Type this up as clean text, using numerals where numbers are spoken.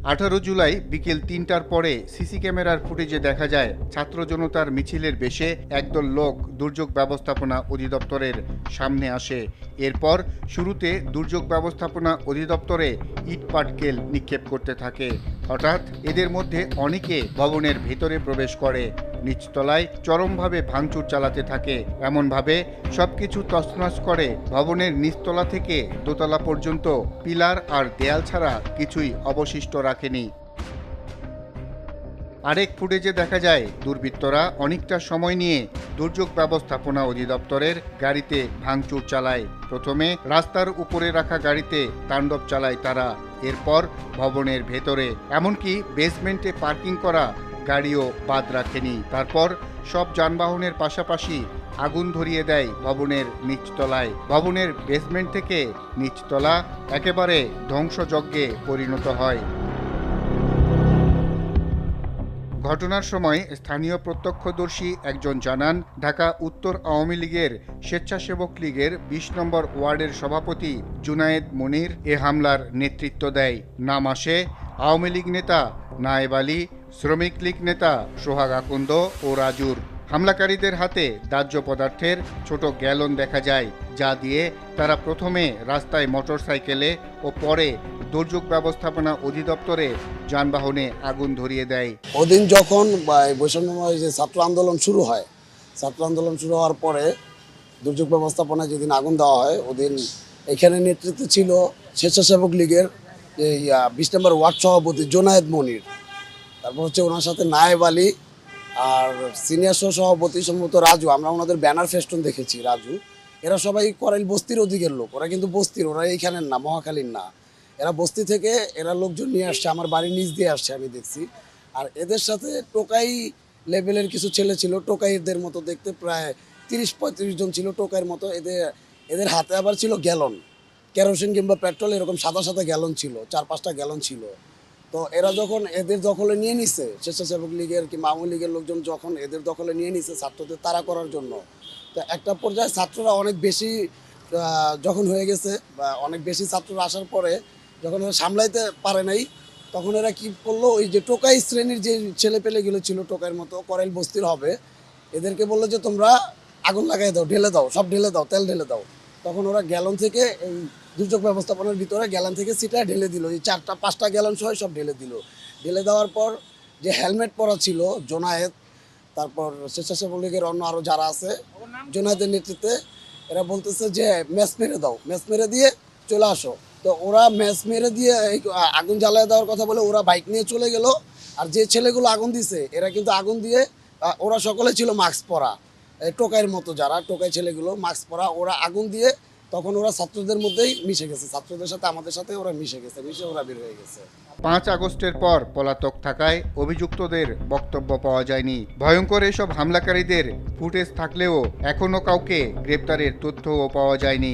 18 জুলাই বিকেল ৩টার পরে সিসি ক্যামেরার ফুটেজে দেখা যায় ছাত্র জনতার মিছিলের বেশে একদল লোক দুর্যোগ ব্যবস্থাপনা অধিদপ্তরের সামনে আসে। এরপর শুরুতে দুর্যোগ ব্যবস্থাপনা অধিদপ্তরে ইটপাটকেল নিক্ষেপ করতে থাকে। হঠাৎ এদের মধ্যে অনেকে ভবনের ভেতরে প্রবেশ করে, নিচতলায় চরমভাবে ভাঙচুর চালাতে থাকে। এমনভাবে সবকিছু তছনছ করে ভবনের নিচতলা থেকে দোতলা পর্যন্ত পিলার আর দেয়াল ছাড়া কিছুই অবশিষ্ট রাখেনি। আরেক ফুটেজে দেখা যায় দুর্বৃত্তরা অনেকটা সময় নিয়ে দুর্যোগ ব্যবস্থাপনা অধিদপ্তরের গাড়িতে ভাঙচুর চালায়। প্রথমে রাস্তার উপরে রাখা গাড়িতে তাণ্ডব চালায় তারা, এরপর ভবনের ভেতরে, এমনকি বেসমেন্টে পার্কিং করা গাড়িও বাদ রাখেনি। তারপর সব যানবাহনের পাশাপাশি আগুন ধরিয়ে দেয় ভবনের নিচতলায়। ভবনের বেসমেন্ট থেকে নিচতলা একেবারে ধ্বংসযজ্ঞে পরিণত হয়। ঘটনার সময় স্থানীয় প্রত্যক্ষদর্শী একজন জানান, ঢাকা উত্তর আওয়ামী লীগের স্বেচ্ছাসেবক লীগের ২০ নম্বর ওয়ার্ডের সভাপতি জুনায়েদ মনির এ হামলার নেতৃত্ব দেয়। নাম আসে আওয়ামী লীগ নেতা নায়েব আলী, শ্রমিক লীগ নেতা সোহাগ আকন্দ ও রাজুর। হামলাকারীদের হাতে দাহ্য পদার্থের ছোট গ্যালন দেখা যায়, যা দিয়ে তারা প্রথমে রাস্তায় মোটরসাইকেলে ও পরে দুর্যোগ ব্যবস্থাপনা অধিদপ্তরে যানবাহনে আগুন ধরিয়ে দেয়। ওদিন যখন বৈষম্যময় যে ছাত্র আন্দোলন শুরু হয়, ছাত্র আন্দোলন শুরু হওয়ার পরে দুর্যোগ ব্যবস্থাপনায় যেদিন আগুন দেওয়া হয়, ওদিন এখানে নেতৃত্বে ছিল স্বেচ্ছাসেবক লীগের ২০ নম্বর ওয়ার্ড সভাপতি জুনায়েদ মনির, তারপর হচ্ছে ওনার সাথে নায়েব আলী আর সিনিয়র সভাপতি সম্ভবত রাজু। আমরা ওনাদের ব্যানার ফেস্টুন দেখেছি, রাজু। এরা সবাই করাইল বস্তির ওদিকের লোক, ওরা কিন্তু বস্তির, ওরা এইখানের না, মহাখালীর না। এরা বস্তি থেকে এরা লোকজন নিয়ে আসছে, আমার বাড়ির নিচ দিয়ে আসছে, আমি দেখছি। আর এদের সাথে টোকাই লেভেলের কিছু ছেলে ছিল, টোকাইদের মতো দেখতে, প্রায় ৩০-৩৫ জন ছিল টোকাইয়ের মতো। এদের হাতে আবার ছিল গ্যালন, কেরোসিন কিংবা পেট্রোল, এরকম সাদা সাদা গ্যালন ছিল, ৪-৫টা গ্যালন ছিল। তো এরা যখন এদের দখলে নিয়ে নিছে, স্বেচ্ছাসেবক লীগের কিংবা আওয়ামী লীগের লোকজন যখন এদের দখলে নিয়ে নিছে ছাত্রদের তাড়া করার জন্য, তো একটা পর্যায়ে ছাত্ররা অনেক বেশি যখন হয়ে গেছে, বা অনেক বেশি ছাত্ররা আসার পরে যখন এরা সামলাইতে পারে নাই, তখন এরা কি করলো, ওই যে টোকাই শ্রেণীর যে ছেলেপেলেগুলো ছিল, টোকাইয়ের মতো করাইল বস্তির হবে, এদেরকে বললো যে তোমরা আগুন লাগাই দাও, ঢেলে দাও, সব ঢেলে দাও, তেল ঢেলে দাও। তখন ওরা গ্যালন থেকে, এই দুর্যোগ ব্যবস্থাপনার ভিতরে গ্যালন থেকে সিটা ঢেলে দিল, এই ৪-৫টা গ্যালন সহ সব ঢেলে দিল। ঢেলে দেওয়ার পর যে হেলমেট পরা ছিল জোনায়েদ, তারপর স্বেচ্ছাসেবক লীগের অন্য আরও যারা আছে জোনায়েদের নেতৃত্বে, এরা বলতেছে যে ম্যাচ মেরে দাও, ম্যাচ মেরে দিয়ে চলে আসো। তো ওরা ম্যাচ মেরে দিয়ে আগুন জ্বালিয়ে দেওয়ার কথা বলে ওরা বাইক নিয়ে চলে গেল। আর যে ছেলেগুলো আগুন দিছে এরা কিন্তু আগুন দিয়ে, ওরা সকলে ছিল মাস্ক পরা, টোকাইয়ের মতো যারা টোকাই ছেলেগুলো মাস্ক পরা, ওরা আগুন দিয়ে তখন ওরা ছাত্রদের মধ্যেই মিশে গেছে, ছাত্রদের সাথে আমাদের সাথে ওরা মিশে গেছে, মিশে ওরা বের হয়ে গেছে। ৫ আগস্টের পর পলাতক থাকায় অভিযুক্তদের বক্তব্য পাওয়া যায়নি। ভয়ঙ্কর এসব হামলাকারীদের ফুটেজ থাকলেও এখনও কাউকে গ্রেপ্তারের তথ্যও পাওয়া যায়নি।